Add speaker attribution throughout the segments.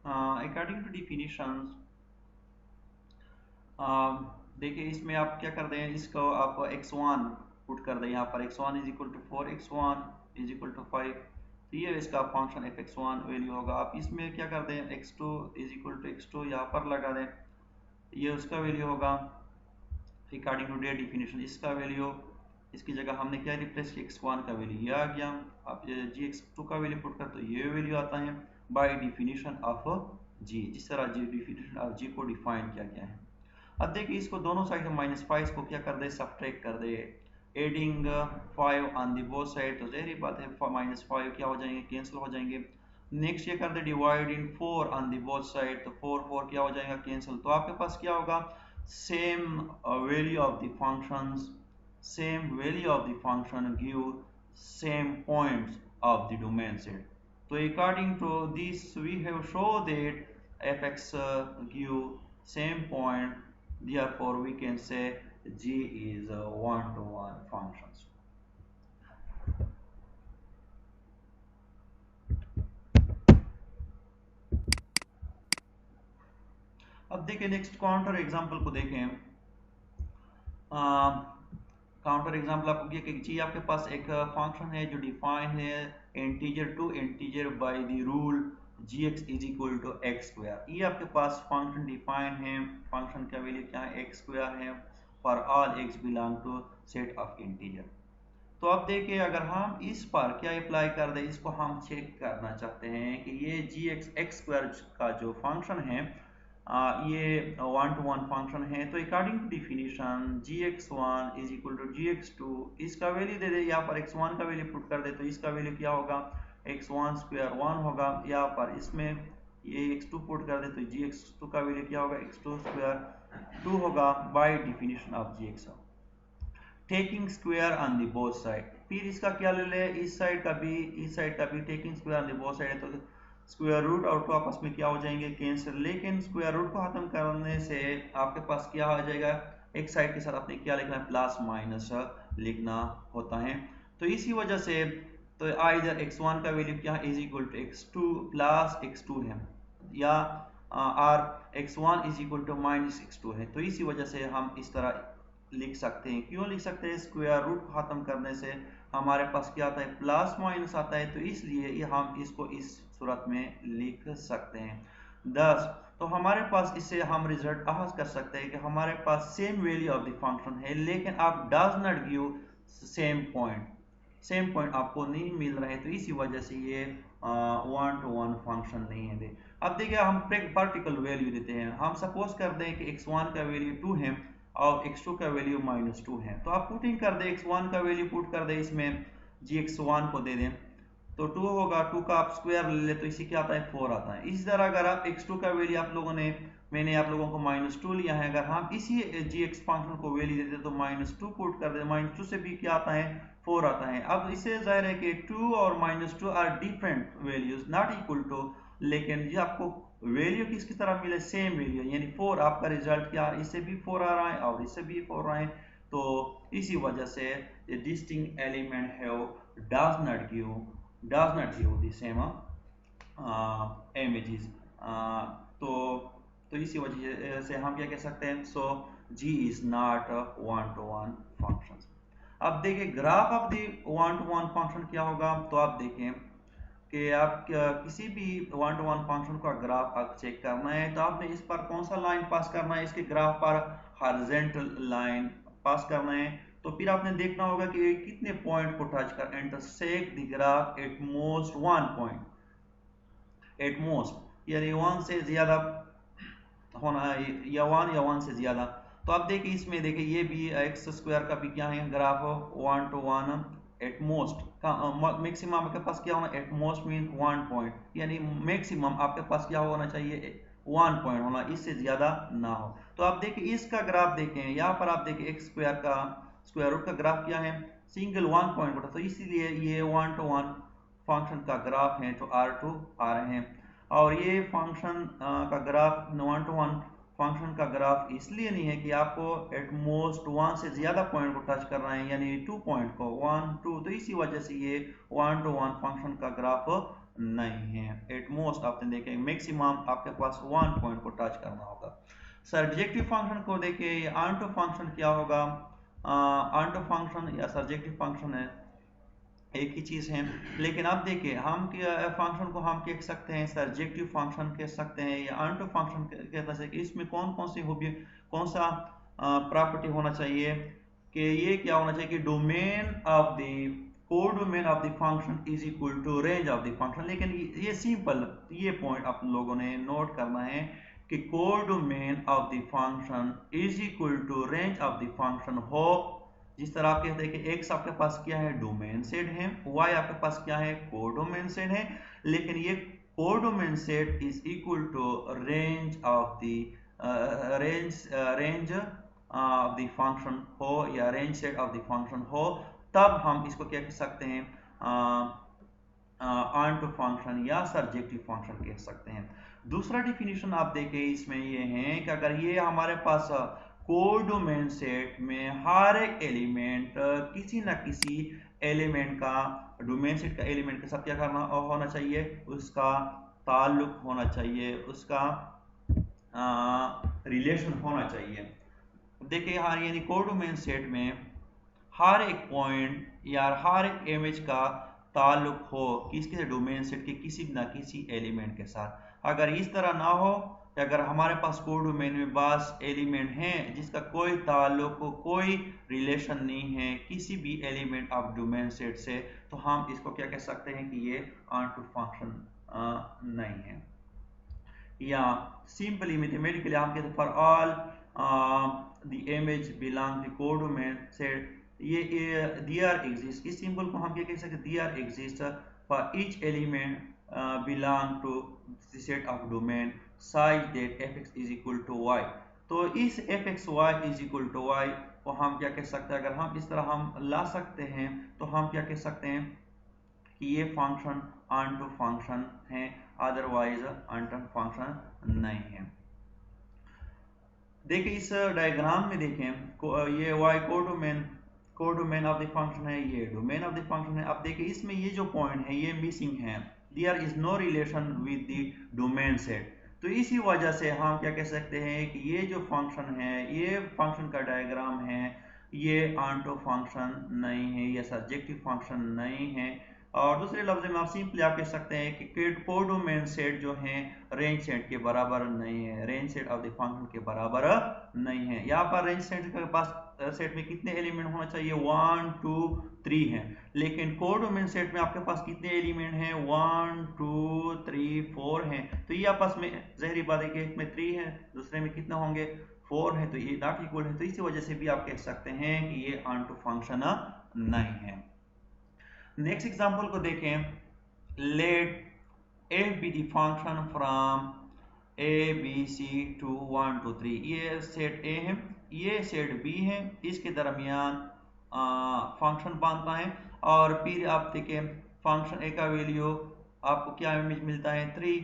Speaker 1: According to definitions, देखिए इसमें आप क्या कर दें, इसको आप x1 पुट कर दें यहाँ पर, x1 is equal to 4, x1 is equal to 5, तो ये इसका फंक्शन f(x1) वैल्यू होगा। आप इसमें क्या कर दें, x2 is equal to x2 यहाँ पर लगा दें, ये उसका वैल्यू होगा अकॉर्डिंग टू देयर डिफिनीशन। इसका वैल्यू, इसकी जगह हमने क्या रिप्लेस किया, x1 का वैल्यू ये आ गया। आप जी x2 का वैल्यू पुट कर तो ये वैल्यू आता है बाय डिफिनीशन ऑफ जी, जिस तरह जी डिफिनीशन ऑफ जी को डिफाइन किया गया है। अब देखिए इसको दोनों साइड -5 को क्या कर दे, सब्ट्रैक्ट कर दे, adding 5 on the both side, तो जहरी बात है -5 क्या हो जाएंगे, कैंसिल हो जाएंगे। नेक्स्ट ये कर they divide in 4 on the both side, तो 4 क्या हो जाएगा, कैंसिल। तो आपके पास क्या होगा, same value of the functions, same value of the function give same points of the domain set. So according to this we have shown that fx give same point, therefore we can say g is a one-to-one functions. अब देखिए next counter example को देखें। Counter example आपको ये कि जी आपके पास एक function है जो डिफाइन है integer to integer by the rule gx is equal to X square. ये आपके पास फंक्शन डिफाइन है, फंक्शन का वैल्यू क्या है, एक्स स्क्वायर है for all x belong to set of integer. तो अब देखिए अगर हम इस पर क्या अप्लाई कर दें, इसको हम चेक करना चाहते हैं कि ये gx एक्स स्क्वायर का जो फंक्शन है ये one-to-one फंक्शन है। तो according to definition gx1 is equal to gx2, इसका वैल्यू दे दे, यहाँ पर x1 का वैल्यू पुट कर दे, तो इसका वैल्यू क्या होगा, x1 स्क्वायर 1 होगा, यहाँ पर इसमें ये x2 पुट कर दे तो gx2 का वैल्यू क्या होगा, x2 स्क्वायर 2 होगा by definition of gx। Taking square on the both side, फिर इसका क्या ले ले, इस साइड का भी इस साइड का भी taking square on the both side है, तो स्क्वायर रूट और टू आपस में क्या हो जाएंगे, कैंसिल। लेकिन स्क्वायर रूट को खत्म करने से आपके पास क्या आ जाएगा, एक साइड के साथ आपने क्या लिखना है, प्लस माइनस लिखना होता है। तो इसी वजह से तो इधर x1 का वैल्यू क्या is equal to x2 plus x2 है, या और x1 is equal to minus x2 है। तो इसी वजह से हम इस तरह लिख सकते हैं। क्यों लिख सकते हैं, स्क्वायर रूट खत्म करने से हमारे पास क्या आता है, प्लस माइनस आता है, तो इसलिए हम इसको इस सूरत में लिख सकते हैं। 10 तो हमारे पास इससे हम रिजल्ट आहाज कर सकते हैं कि हमारे पास same value of the function है, लेकिन आप does not give same point, same point आपको नहीं मिल रहे हैं, तो इसी वजह से ये one-to-one फंक्शन नहीं है। अब देखिए हम पार्टिकल वैल्यू देते हैं, हम सपोज कर दें कि x1 का वैल्यू 2 है और x2 का वैल्यू -2 है, तो आप पुटिंग कर दें, x1 का वैल्यू पुट कर दें, इसमें gx1 को दे दें, तो 2 होगा, 2 का आप स्क्वायर ले ले तो इसी क्या आता है, 4 आता है। इसी तरह अगर आप x2 का वैल्यू आप लोगों ने, मैंने आप लोगों को -2 लिया है, अगर हम इसी gx फंक्शन को वैल्यू देते तो -2 पुट कर दे, -2 से भी क्या आता है, 4 आता है। अब इससे जाहिर है कि 2 और -2 are different values, not equal to, लेकिन ये आपको वैल्यू किसकी तरह मिले, सेम वैल्यू, यानी 4, आपका रिजल्ट क्या, इससे भी 4 आ रहा है और इससे भी 4 आ रहा है, तो इसी वजह से डिस्टिंक्ट एलिमेंट है does not give the same images। तो इसी वजह से हम क्या कह सकते हैं, सो g is not a one-to-one function। अब देखिए graph of the one-to-one function क्या होगा, तो आप देखें कि आप किसी भी one-to-one फंक्शन का ग्राफ आप चेक करना है, तो आपने इस पर कौन सा लाइन पास करना है, इसके ग्राफ पर हॉरिजॉन्टल लाइन पास करना है। तो फिर आपने देखना होगा कि कितने पॉइंट को टच कर intersect the graph at most 1 point, at most यानी 1 से ज्यादा होना है, या 1 से ज्यादा। तो आप देखिए इसमें देखिए ये भी एक्स स्क्वायर का भी क्या है, ग्राफ 1-to-1 एट मोस्ट का मैक्सिमम आपके पास क्या होना, एट मोस्ट मीन 1 पॉइंट, यानी मैक्सिमम आपके पास क्या होना चाहिए, 1 पॉइंट होना, इससे ज्यादा ना हो। तो आप देखिए इसका ग्राफ देखें, यहाँ पर आप देखिए एक्स स्क्वायर का स्क्वायर रूट का ग्राफ क्या है, सिंगल 1 पॉइंट होता, तो इसीलिए ये 1-to-1 फंक्शन का ग्राफ है जो R2 आ रहे हैं। और ये फंक्शन का ग्राफ 1-to-1 फंक्शन का ग्राफ इसलिए नहीं है कि आपको एट मोस्ट 1 से ज्यादा पॉइंट को टच करना है, यानी 2 पॉइंट को 1 2, तो इसी वजह से ये 1-to-1 फंक्शन का ग्राफ नहीं है। एट मोस्ट आपने देखे मैक्सिमम आपके पास 1 पॉइंट को टच करना होगा। सर्जेक्टिव फंक्शन को देखिए, ये ऑनटू फंक्शन क्या होगा, ऑनटू फंक्शन या सर्जेक्टिव फंक्शन है, एक ही चीज है। लेकिन अब देखिए हम फंक्शन को हम कह सकते हैं सर्जेक्टिव फंक्शन कह सकते हैं या ऑनटू फंक्शन कह सकते हैं। इसमें कौन कौन सी होगी, कौन सा प्रॉपर्टी होना चाहिए कि ये क्या होना चाहिए कि domain of the codomain of the function is equal to range of the function. लेकिन ये सिंपल, ये पॉइंट आप लोगों ने नोट करना है कि codomain of the function is equal to range of the function हो। जिस तरह आप कहते हैं कि x आपके पास क्या है, डोमेन सेट है, y आपके पास क्या है, कोडोमेन सेट है। लेकिन ये codomain set is equal to range of the range of the function हो या range set of the function हो, तब हम इसको क्या कह सकते हैं, ऑनटू फंक्शन या सर्जेक्टिव फंक्शन कह सकते हैं। दूसरा डिफिनीशन आप देखें इसमें ये है कि अगर ये हमारे पास कोडोमेन सेट में हर एक एलिमेंट किसी ना किसी एलिमेंट का, डोमेन सेट का एलिमेंट के साथ क्या करना होना चाहिए, उसका ताल्लुक होना चाहिए, उसका रिलेशन होना चाहिए। देखिए यहाँ यानी कोडोमेन सेट में हर एक पॉइंट या हर एक इमेज का ताल्लुक हो किसके, डोमेन सेट के किसी ना किसी एलिमेंट के साथ। अगर इस तरह ना हो, अगर हमारे पास कोडोमेन में बस एलिमेंट हैं जिसका कोई ताल्लुक, कोई रिलेशन नहीं है किसी भी एलिमेंट ऑफ डोमेन सेट से, तो हम इसको क्या कह सकते हैं कि ये ऑनटू फंक्शन नहीं है। या सिंपली मैथमेटिकली हम कहते हैं for all the image belong to codomain set, ये देयर एग्जिस्ट, इस सिंबल को हम क्या कह सकते हैं, there exist for each element belong to the set of domain such that fx is equal to y। तो इस fxy is equal to y को हम क्या कह सकते हैं, अगर हम इस तरह हम ला सकते हैं तो हम क्या कह सकते हैं कि ये फंक्शन ऑनटू फंक्शन है, अदरवाइज ऑनटू फंक्शन नहीं है। देखिए इस डायग्राम में देखें, ये y codomain of the function है, ये डोमेन ऑफ द फंक्शन है। अब देखिए इसमें ये जो पॉइंट है ये मिसिंग है, there is no relation with the domain set. तो इसी वजह से हम क्या कह सकते हैं कि ये जो फंक्शन है, ये फंक्शन का डायग्राम है, ये ऑनटू फंक्शन नहीं है, ये सर्जेक्टिव फंक्शन नहीं है। और दूसरे लफ्ज में आप सिंपली आप कह सकते हैं कि कोडोमेन सेट जो है रेंज सेट के बराबर नहीं है, range set of the function के बराबर नहीं है। यहाँ पर रेंज सेट के पास सेट में कितने एलिमेंट होना चाहिए, 1 2 3 है। लेकिन कोडोमेन सेट में आपके पास कितने एलिमेंट हैं, 1 2 3 4 हैं। तो ये आपस में ज़ाहिर बात है कि एक में 3 है, दूसरे में कितने होंगे, 4 है, तो ये नॉट इक्वल है। तो इसी वजह से भी आप कह सकते हैं कि ये ऑनटू फंक्शन नहीं है। नेक्स्ट एग्जांपल को देखें, late f be the function from a b c to 1 to 3। ये सेट a है, ये सेट b है, इसके दरमियान फंक्शन बनता है। और फिर आप देखें फंक्शन a का वैल्यू आपको क्या इमेज मिलता है, 3,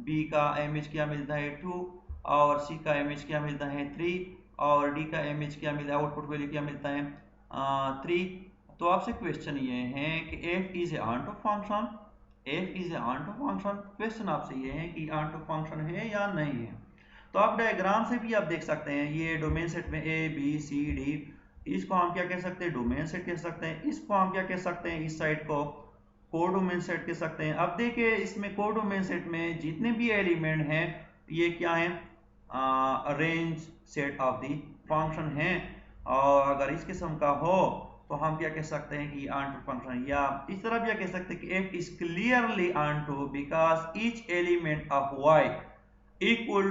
Speaker 1: b का इमेज क्या मिलता है, 2, और c का इमेज क्या मिलता है, 3, और d का इमेज क्या मिलता है, आउटपुट वैल्यू क्या मिलता है, 3। तो आपसे क्वेश्चन ये है कि f is A onto function, f is A onto function. Question आपसे ये है कि ऑनटू फंक्शन है या नहीं है। तो आप डायग्राम से भी आप देख सकते हैं, ये डोमेन सेट में a b c d, इसको हम क्या कह सकते हैं, डोमेन सेट कह सकते हैं। इसको हम क्या कह सकते हैं, इस साइड को कोडोमेन सेट कह सकते हैं। अब देखिए इसमें कोडोमेन सेट में जितने भी एलिमेंट हैं ये क्या है, range set of the function है। और अगर इस किस्म का हो तो हम क्या कह सकते हैं कि ऑनटू फंक्शन। या इस तरह भी कह सकते हैं कि f is clearly onto because each element of y equal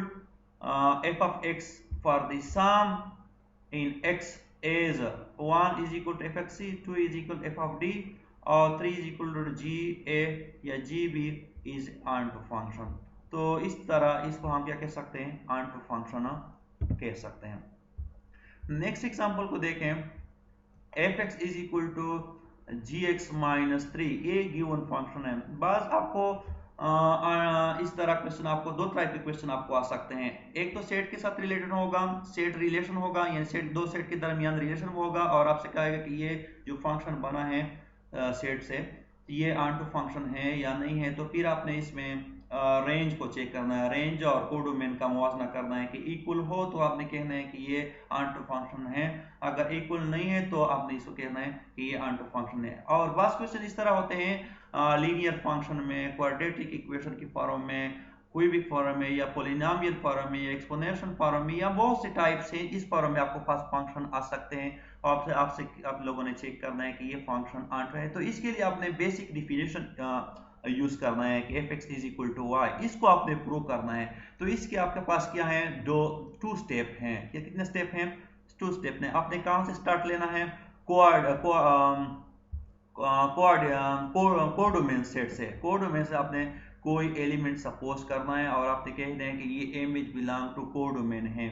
Speaker 1: f of x for the some in x is 1 is equal to f of c, 2 is equal to f of d, और 3 is equal to g a या g b is onto function. तो इस तरह इसको हम क्या कह सकते हैं, ऑनटू फंक्शन कह सकते हैं। नेक्स्ट एग्जांपल को देखें, fx is equal to gx minus 3, ये गिवन फंक्शन है। बस आपको इस तरह क्वेश्चन, आपको दो टाइप के क्वेश्चन आपको आ सकते हैं। एक तो सेट के साथ रिलेटेड होगा, सेट रिलेशन होगा, यानी सेट दो सेट के दरमियान रिलेशन होगा, और आपसे कहेगा कि ये जो फंक्शन बना है सेट से ये ऑन टू फंक्शन है या नहीं है, तो फिर आपने इसमें रेंज को चेक करना है, रेंज और कोडोमेन का मुवाजना करना है कि इक्वल हो तो आपने कहना है कि ये ऑन टू फंक्शन है, अगर इक्वल नहीं है तो आपने इसको कहना है कि ये ऑन टू फंक्शन है। और बस क्वेश्चन इस तरह होते हैं लीनियर फंक्शन में, क्वाड्रेटिक इक्वेशन की फॉर्म में, क्यूबिक फॉर्म में, या पोलिनोमियल फॉर्म में, या एक्सपोनेंशियल फॉर्म में, या बहुत से टाइप से इस फॉर्म में आपको पास फंक्शन आ सकते हैं। आपसे आपसे आप लोगों ने चेक करना है कि ये फंक्शन ऑन है, तो इसके लिए आपने बेसिक डिफिनेशन यूज करना है कि F x is equal to Y, इसको आपने प्रूव करना है। तो इसके आपके पास क्या है, टू स्टेप हैं। क्या कितने स्टेप हैं, टू स्टेप हैं। आपने कहां से स्टार्ट लेना है, कोडोमेन सेट से। कोडोमेन से आपने कोई एलिमेंट सपोज करना है और आपने कहते हैं कि ये इमेज बिलोंग टू कोडोमेन है।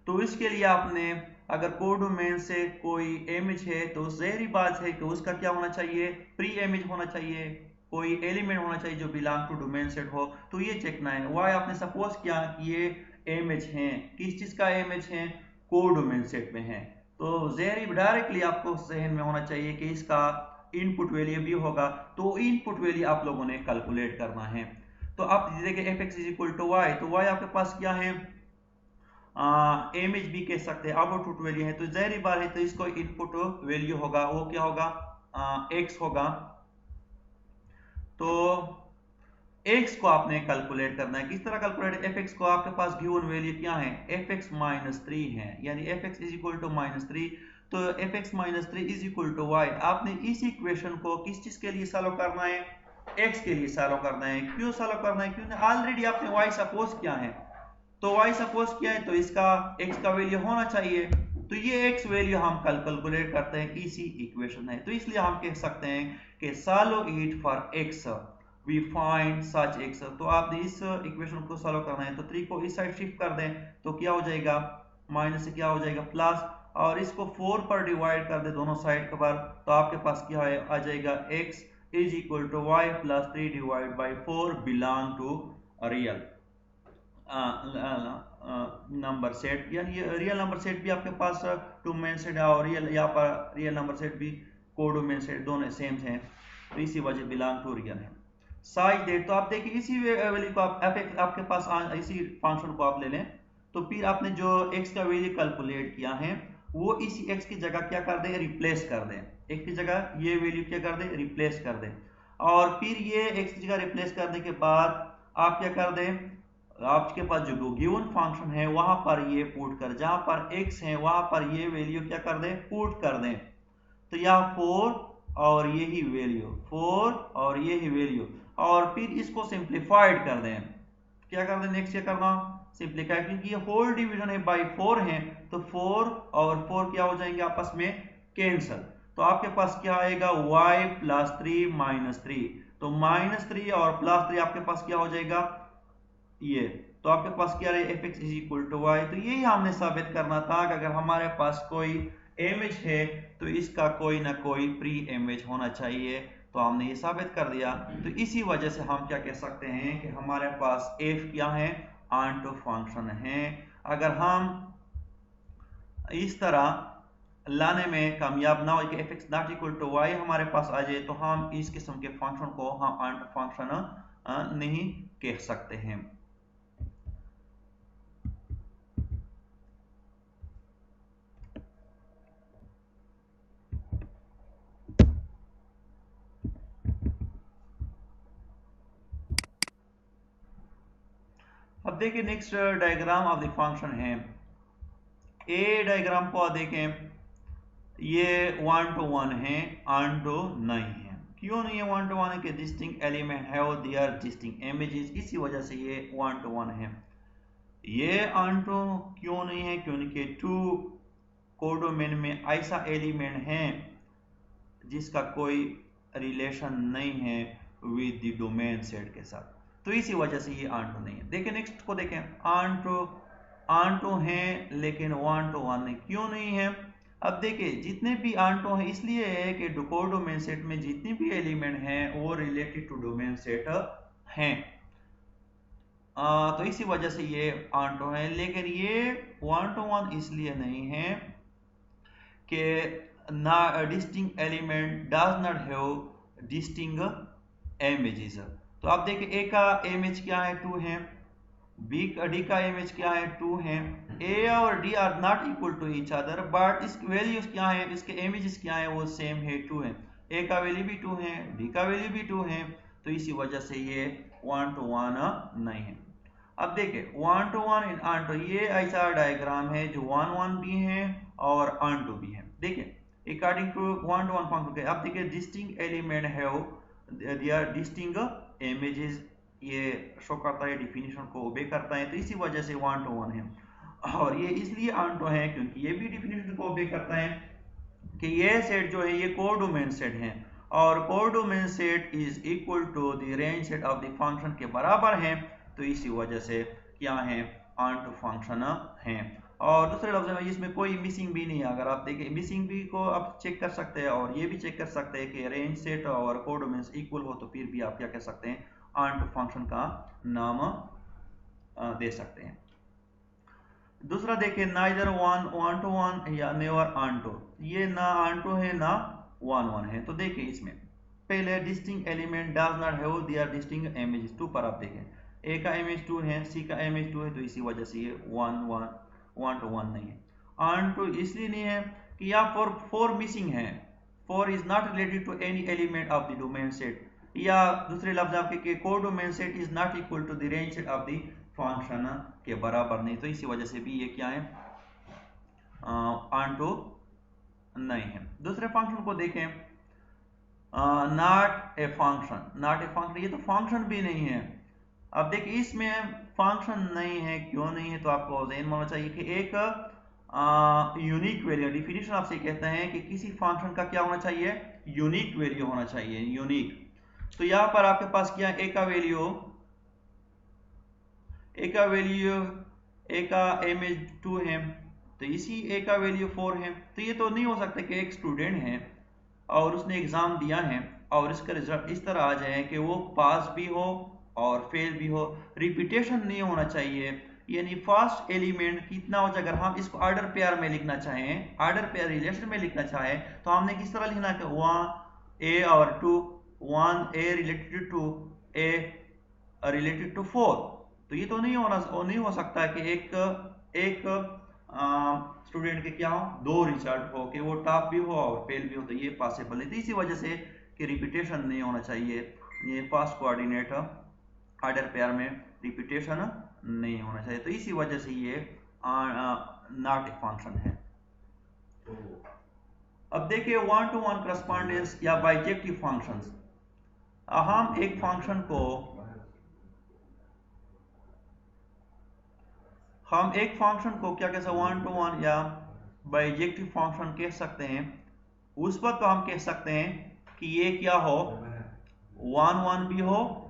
Speaker 1: तो इसके लिए आपने अगर कोडोमेन से कोई इमेज है तो ज़ाहिर बात है कि उसका क्या होना चाहिए, प्री इमेज होना चाहिए, कोई एलिमेंट होना चाहिए जो बिलोंग टू डोमेन सेट हो। तो ये चेकना है। वाई आपने सपोज किया कि ये इमेज है, किस चीज का इमेज है, कोडोमेन सेट में है। तो ज़ाहिर डायरेक्टली आपको जहन में होना चाहिए कि इसका इनपुट वैल्यू भी होगा, तो इनपुट वैल्यू आप लोगों ने कैलकुलेट करना है। तो आप देखिए f x is equal to y, तो वाई आपके पास क्या है, इमेज भी कह सकते हैं, आउटपुट वैल्यू है। तो जाहिर बात है तो इसको इनपुट वैल्यू होगा, वो क्या होगा, एक्स होगा। तो x को आपने कैलकुलेट करना है। किस तरह कैलकुलेट, एफ एक्स को आपके पास गिवन वैल्यू क्या है, एफ एक्स माइनस 3 है, यानी f x is equal to minus 3। तो f x minus 3 is equal to y. आपने इस इक्वेशन को किस चीज के लिए सॉल्व करना है, x के लिए सॉल्व करना है। क्यों सॉल्व करना है, क्योंकि ऑलरेडी आपने y सपोज किया है। तो y सपोज किया है तो इसका x का वैल्यू होना चाहिए। तो ये x वैल्यू हम कल कैलकुलेट करते हैं, इसी इक्वेशन है। तो इसलिए हम कह सकते हैं कि solve it for x we find such x। तो आपने इस इक्वेशन को सॉल्व करना है तो 3 को इस साइड शिफ्ट कर दें तो क्या हो जाएगा, माइनस से क्या हो जाएगा प्लस, और इसको 4 पर डिवाइड कर दे दोनों साइड के बार, तो आपके पास क्या है, आ जाएगा x is equal to y plus 3 divide by 4 belong to real number set. यानी रियल नंबर सेट भी आपके पास टू मेन सेट है और रियल यहाँ पर रियल नंबर सेट भी कोडो मेन सेट दोनों सेम हैं, तो इसी वजह बिलोंग टू रियल है। साइज डेट, तो आप देखिए इसी वैल्यू को आप आपके पास इसी फंक्शन को आप ले लें, तो फिर आपने जो x का वैल्यू कैलकुलेट किया है वो इसी x की जगह क्या कर दें, रिप्लेस कर दें। x की जगह ये वैल्यू क्या कर दें, रिप्लेस कर दें। और फिर ये x की जगह रिप्लेस करने के बाद आप क्या कर दें, आपके पास जो गिवन फंक्शन है वहां पर ये पुट कर, जहां पर x है वहां पर ये वैल्यू क्या कर दें, पुट कर दें। तो यहाँ 4 और यही वैल्यू, 4 और यही वैल्यू, और फिर इसको सिंप्लीफाइड कर दें। क्या कर दें, नेक्स्ट क्या करना, सिंप्लीफाई, क्योंकि ये होल डिवीजन है बाई 4 है, तो 4 और 4 क्या हो जाएंगे आपस में कैंसल। तो आपके पास क्या आएगा, y प्लस 3 माइनस 3। तो माइनस 3 और प्लस 3 आपके पास क्या हो जाएगा, ये। तो आपके पास क्या रहे, f x is equal to y. तो यही हमने साबित करना था कि अगर हमारे पास कोई इमेज है तो इसका कोई ना कोई प्री इमेज होना चाहिए। तो हमने ये साबित कर दिया। तो इसी वजह से हम क्या कह सकते हैं कि हमारे पास एफ क्या है, ऑन टू फंक्शन है। अगर हम इस तरह लाने में कामयाब ना हो कि F x not equal to y हमारे पास आ जाए, तो हम इस किस्म के फंक्शन को हम ऑन टू फंक्शन नहीं कह सकते हैं। अब देखिए next diagram of the function है। ए डायग्राम को देखें, ये 1 to 1 है, ऑन टू नहीं है। क्यों नहीं है 1 to 1 है कि distinct element have their distinct images, इसी वजह से ये 1 to 1 है। ये ऑन टू क्यों नहीं है, क्योंकि 2 कोडोमेन में ऐसा एलिमेंट है जिसका कोई रिलेशन नहीं है विद द डोमेन सेट के साथ, तो इसी वजह से ये ऑन टू नहीं है। देखिए नेक्स्ट को देखें, ऑन टू है लेकिन 1 to 1 नहीं, क्यों नहीं है। अब देखिए जितने भी ऑन टू है इसलिए है कि कोडोमेन सेट में जितने भी एलिमेंट हैं वो रिलेटेड टू डोमेन सेट हैं, तो इसी वजह से ये ऑन टू है। लेकिन ये 1 to 1 इसलिए नहीं है कि distinct element does not have distinct images. तो आप देखिए ए का इमेज क्या है 2 है, डी का इमेज क्या है 2 है। ए और d are not equal to each other but इस वैल्यूज क्या है, इसके इमेजेस क्या है वो सेम है 2 है। ए का वैल्यू भी 2 है, डी का वैल्यू भी 2 है, तो इसी वजह से ये 1 to 1 नहीं है। अब देखिए 1 to 1 इन ऑन टू, ये ऐसा डायग्राम है जो 1 1 भी है और ऑन टू भी है। देखिए अकॉर्डिंग टू 1 to 1 फंक्शन के अब देखिए डिस्टिंक्ट एलिमेंट है देयर डिस्टिंक्ट इमेजेस, ये शो करता है, डिफिनीशन को ओबे करता है, तो इसी वजह से 1 to 1 है। और ये इसलिए ऑन टू है क्योंकि ये भी डिफिनीशन को ओबे करता है कि ये सेट जो है ये कोडोमेन सेट है और codomain set is equal to the range set of the function के बराबर है, तो इसी वजह से क्या है ऑन टू फंक्शन है। और दूसरे लफ्ज में इसमें कोई मिसिंग भी नहीं है। अगर आप देखें मिसिंग भी को आप चेक कर सकते हैं और ये भी चेक कर सकते हैं कि रेंज सेट और कोडोमेन इक्वल हो, तो फिर भी आप क्या कह सकते हैं ऑन टू फंक्शन का नाम दे सकते हैं। दूसरा देखिए नाइदर 1 to 1 या नेवर ऑन टू, ये ना ऑन टू है ना 1 1 है। तो देखिए इसमें पहले distinct element does not have their distinct images 2 पर आप देखें ए का इमेज 2 है, सी का इमेज 2 है, तो इसी वजह से ये 1 to 1 नहीं है। ऑन टू इसलिए नहीं है कि यहाँ 4 मिसिंग है, 4 is not related to any element of the domain set, या दूसरे लफ्ज आपके codomain set is not equal to the range set of the function के बराबर नहीं, तो इसी वजह से भी ये क्या है ऑन टू नहीं है। दूसरे फंक्शन को देखें not a function, not a function, ये तो फंक्शन भी नहीं है। अब देखिए इसमें फंक्शन नहीं है, क्यों नहीं है, तो आपको ध्यान में होना चाहिए कि एक यूनिक वैल्यू, डिफिनीशन आपसे कहते हैं कि किसी फंक्शन का क्या होना चाहिए, यूनिक वैल्यू होना चाहिए, यूनिक। तो यहाँ पर आपके पास क्या ए का वैल्यू, ए का इमेज 2 है, तो इसी ए का वैल्यू 4 है, तो ये तो नहीं हो सकता कि एक स्टूडेंट है और उसने एग्जाम दिया है और इसका रिजल्ट इस तरह आ जाए कि वो पास भी हो और फेल भी हो, रिपीटेशन नहीं होना चाहिए। यानी फर्स्ट एलिमेंट कितना हो जाए, अगर हम इसको ऑर्डर पेयर में लिखना चाहें, ऑर्डर पेयर रिलेशन में लिखना चाहें, तो हमने किस तरह लिखना कि 1 ए और 2, 1 A related to A related to 4, तो ये तो नहीं हो सकता कि एक स्टूडेंट के क्या हो, 2 रिजल्ट हो कि वो टॉप भी हो और फेल भी हो, तो ये पॉसिबल है। तो इसी वजह से कि रिपीटेशन नहीं होना चाहिए, ये फर्स्ट कोऑर्डिनेट ऑर्डर पेयर में रिपीटेशन नहीं होना चाहिए, तो इसी वजह से ये नॉट ए फंक्शन है। अब देखिए 1 to 1 करस्पॉन्डेंस या बाइजेक्टिव फंक्शंस, हम एक फंक्शन को क्या कह सकते हैं 1 to 1 या बाइजेक्टिव फंक्शन कह सकते हैं। उस वक्त तो हम कह सकते हैं कि ये क्या हो 1 1 भी हो,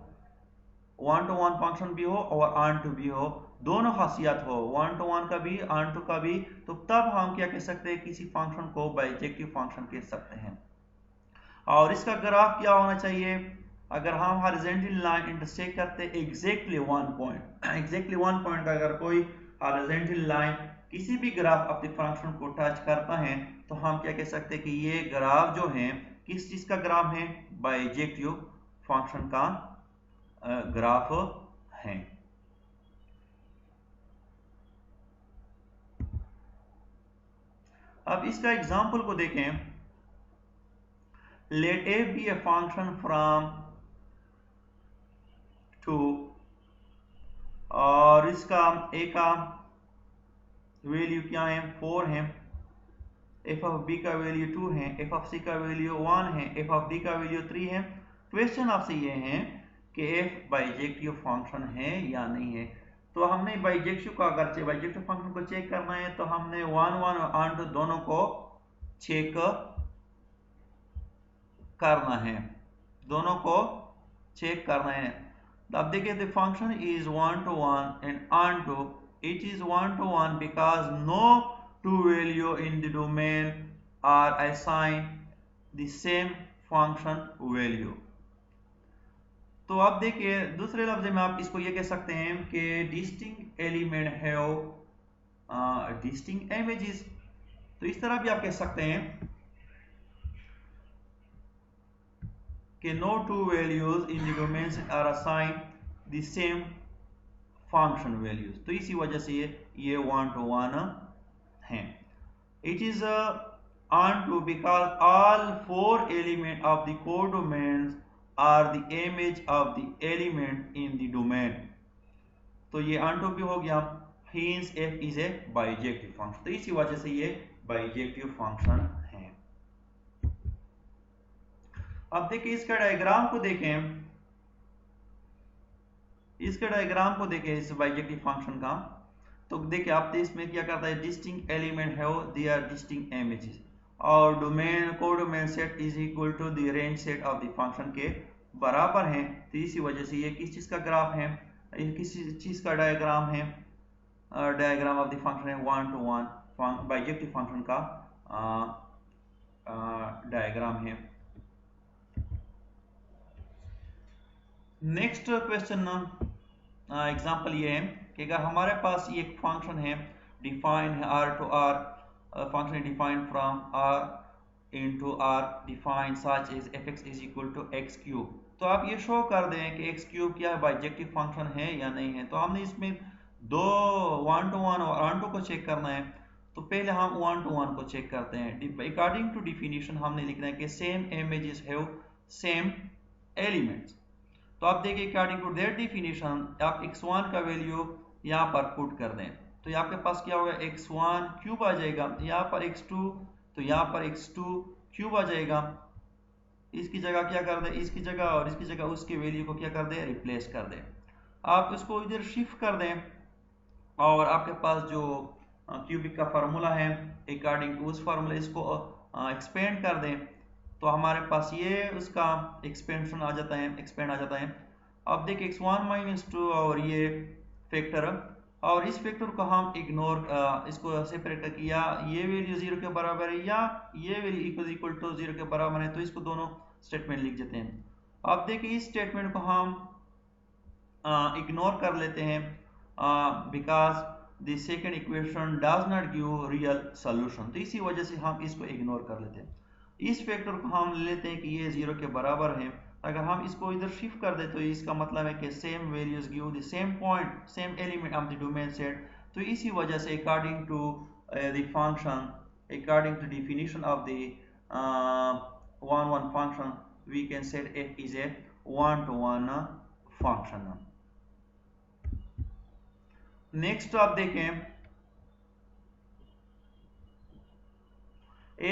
Speaker 1: 1 to 1 फंक्शन भी हो और ऑन टू भी हो, दोनों खासियत हो 1 to 1 का भी ऑन टू का भी, तो तब हम क्या कह सकते हैं किसी फंक्शन को बाइजेक्टिव फंक्शन कह सकते हैं। और इसका ग्राफ क्या होना चाहिए, अगर हम हॉरिजॉन्टल लाइन इंटरसेक्ट करते एग्जैक्टली 1 पॉइंट, एग्जैक्टली 1 पॉइंट का अगर कोई हॉरिजॉन्टल लाइन किसी भी ग्राफ अपने फंक्शन को टच करता है, तो हम क्या कह सकते हैं कि ये ग्राफ जो है किस चीज का ग्राफ है, बाइजेक्टिव फंक्शन का ग्राफ है। अब इसका एग्जांपल को देखें, late f be a function from 2 और इसका a का वैल्यू क्या है 4 है, f of b का वैल्यू 2 है, f of c का वैल्यू 1 है, f of d का वैल्यू 3 है। क्वेश्चन आपसे ये है कि f बाइजेक्टिव फंक्शन है या नहीं है। तो हमने बाइजेक्टिव का अगर बाइजेक्टिव फंक्शन को चेक करना है तो हमने 1 1 और 2 दोनों को चेक करना है, दोनों को चेक करना है। अब देखिए the function is 1 to 1 and onto it is 1 to 1 because no two value in the domain are assign the same function value. तो आप देखिए दूसरे लफ्ज में आप इसको ये कह सकते हैं कि distinct element have distinct images, तो इस तरह भी आप कह सकते हैं कि no two values in the domain set are assigned the same function values, तो इसी वजह से ये 1 to 1 है। It is onto because all 4 elements of the codomains are the image of the element in the domain, तो ये onto भी हो गया। Hence f is a bijective function, तो इसी वजह से ये bijective function है। अब देखिए इसका डायग्राम को देखें, इसके डायग्राम को देखें इस बाइजेक्टिव फंक्शन का, तो देखिए आप इसमें क्या करता है, डिस्टिंक्ट एलिमेंट है दे आर डिस्टिंक्ट इमेजेस, और domain codomain set is equal to the range set of the function के बराबर है। तो इसी वजह से ये किस चीज का ग्राफ है, किस चीज का डायग्राम है, डायग्राम ऑफ द फंक्शन है 1 to 1 बाइजेक्टिव फंक्शन का डायग्राम है। नेक्स्ट क्वेश्चन एग्जांपल ये है कि अगर हमारे पास ये एक फंक्शन है डिफाइन है r to r, function defined from r into r defined such is fx is equal to x cube, तो आप ये शो कर दें कि x क्यूब क्या बाइजेक्टिव फंक्शन है या नहीं है। तो हमने इसमें दो 1 to 1 और onto को चेक करना है, तो पहले हम 1 to 1 को चेक करते हैं। अकॉर्डिंग टू डिफिनीशन हमने लिखना है कि same images have same elements, तो आप देखिए अकॉर्डिंग टू देयर डिफिनीशन आप x1 का वैल्यू यहाँ पर पुट कर दें, तो यहाँ आपके पास क्या होगा x1 क्यूब आ जाएगा, यहाँ पर x2, तो यहाँ पर x2 क्यूब आ जाएगा। इसकी जगह क्या कर दें, इसकी जगह और इसकी जगह उसके वैल्यू को क्या कर दें, रिप्लेस कर दें। आप इसको इधर शिफ्ट कर दें और आपके पास जो क्यूबिक का फार्मूला है अकॉर्डिंग टू उस फार्मूला इसको एक्सपेंड कर दें, तो हमारे पास ये उसका एक्सपेंशन आ जाता है, एक्सपेंड आ जाता है। अब देखिए x1 माइनस 2 और ये फैक्टर, और इस फैक्टर को हम इग्नोर इसको सेपरेट किया, ये वैल्यू 0 के बराबर है या ये वैल्यू इक्वल टू 0 के बराबर है, तो इसको दोनों स्टेटमेंट लिख देते हैं। अब देखिए इस स्टेटमेंट को हम इग्नोर कर लेते हैं because the second equation does not give real solution, तो इसी वजह से हम इसको इग्नोर कर लेते हैं। इस फैक्टर को हम लेते हैं कि ये 0 के बराबर है, अगर हम इसको इधर शिफ्ट कर दे तो इसका मतलब है कि same values give the same point same element of the domain set, तो इसी वजह से according to the function according to definition of the 1 1 function we can set f is a 1 to 1 function. Next आप देखें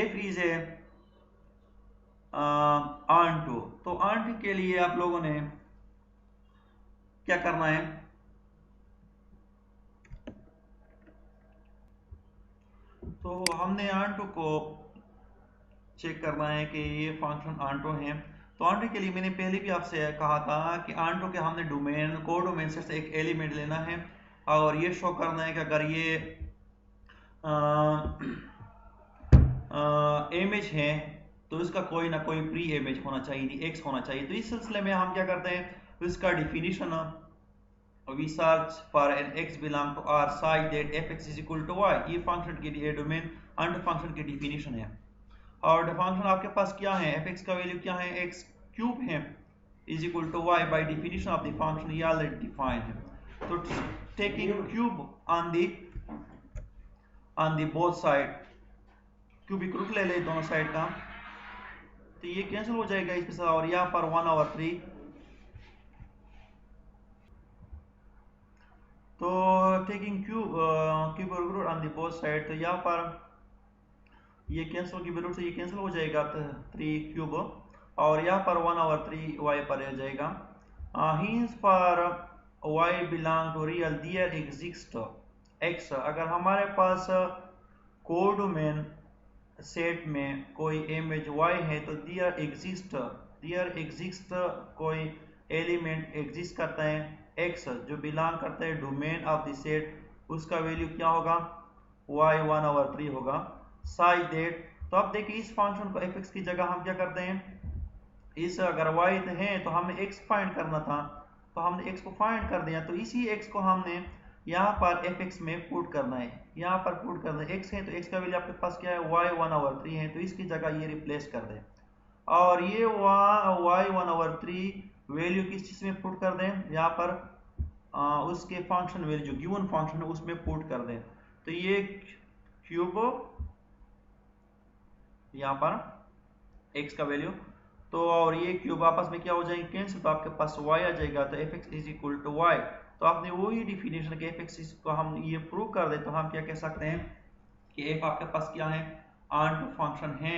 Speaker 1: f is a onto, तो onto के लिए आप लोगों ने क्या करना है, तो हमने onto को चेक करना है कि ये फंक्शन onto है। तो onto के लिए मैंने पहले भी आपसे कहा था कि onto के हमने डोमेन कोडोमेन से एक एलिमेंट लेना है और ये शो करना है कि अगर ये इमेज है तो इसका कोई ना कोई प्री इमेज होना चाहिए, x होना चाहिए। तो इस सिलसिले में हम क्या करते हैं, तो इसका definition we search for an x belong to r such that fx is equal to y, ये फंक्शन के लिए डोमेन अंडर फंक्शन की डिफिनीशन है। और फंक्शन आपके पास क्या है, fx का वैल्यू क्या है, x क्यूब है is equal to y by definition of the function, ये ऑलरेडी डिफाइंड है। तो taking cube on the both side, cubic root ले ले दोनों साइड का, तो ये कैंसिल हो जाएगा इसके साथ, और यहाँ पर 1/3, तो taking cube root on the both side, तो यहाँ पर ये कैंसिल क्यूब रूट से ये कैंसिल हो जाएगा 3 क्यूब, और यहाँ पर 1/3 y पर आ जाएगा। Hence for y belong to real there exist x, अगर हमारे पास कोडोमेन सेट में कोई इमेज y है तो देयर एग्जिस्ट कोई एलिमेंट एग्जिस्ट करता है x जो बिलोंग करता है डोमेन ऑफ द सेट, उसका वैल्यू क्या होगा, y 1/3 होगा such that। तो अब देखिए इस फंक्शन को fx की जगह हम क्या करते हैं, इस अगर y है तो हमने x फाइंड करना था, तो हमने x को फाइंड कर दिया, तो इसी x को हमने यहाँ पर fx में पुट करना है, यहाँ पर पुट करना है। x है तो x का वैल्यू आपके पास क्या है, y 1/3 है, तो इसकी जगह ये रिप्लेस कर दें। और ये y1/3 वैल्यू किस चीज में पुट कर दें, यहाँ पर उसके फंक्शन वैल्यू जो गिवन फंक्शन है उसमें पुट कर दें। तो ये क्यूब यहाँ पर x का वैल्यू, तो और ये क्यूब आपस में क्या हो जाएंगे, कैंसिल, तो आपके पास y आ जाएगा। तो fx is equal to y. तो आपने वही डिफिनेशन के fx को हम ये प्रूव कर दे तो हम क्या कह सकते हैं कि f आपके पास क्या है, ऑन टू फंक्शन है।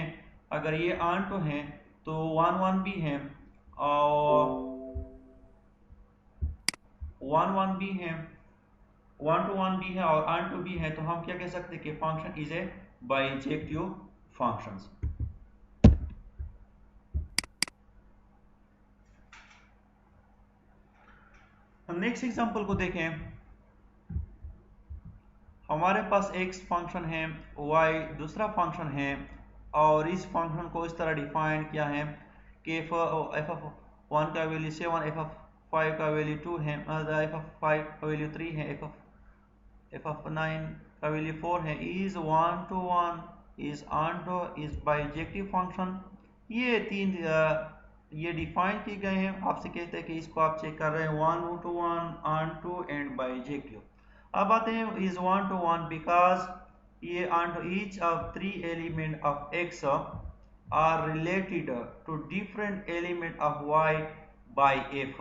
Speaker 1: अगर ये ऑन टू है तो 1 1 भी है और 1 1 भी है, 1 to 1 भी है और ऑन टू भी है, तो हम क्या कह सकते हैं कि function is a bijective functions. Next example को देखें। हमारे पास x फंक्शन है, y दूसरा फंक्शन है और इस फंक्शन को इस तरह डिफाइन किया है कि f(1) का वैल्यू 7, f(5) का वैल्यू 2 है, f(5) का वैल्यू 3 है, f(9) का वैल्यू 4 है, is 1 to 1, is onto, is bijective function. ये तीन ये डिफाइन किए गए हैं। आपसे कहते हैं कि इसको आप चेक कर रहे हैं 1 to 1, onto and bijective. अब आते हैं इज 1 to 1 बिकॉज ये onto each of 3 element of x are related to different element of y by f,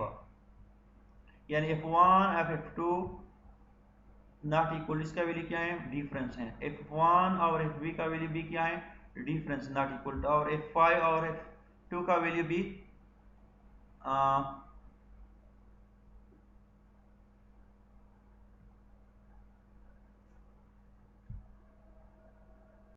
Speaker 1: यानी f1 f2 नॉट इक्वल, इसका वैल्यू क्या है, डिफरेंस है। f1 और fb का वैल्यू भी क्या है, डिफरेंस, नॉट इक्वल, और f5 और f2 का वैल्यू भी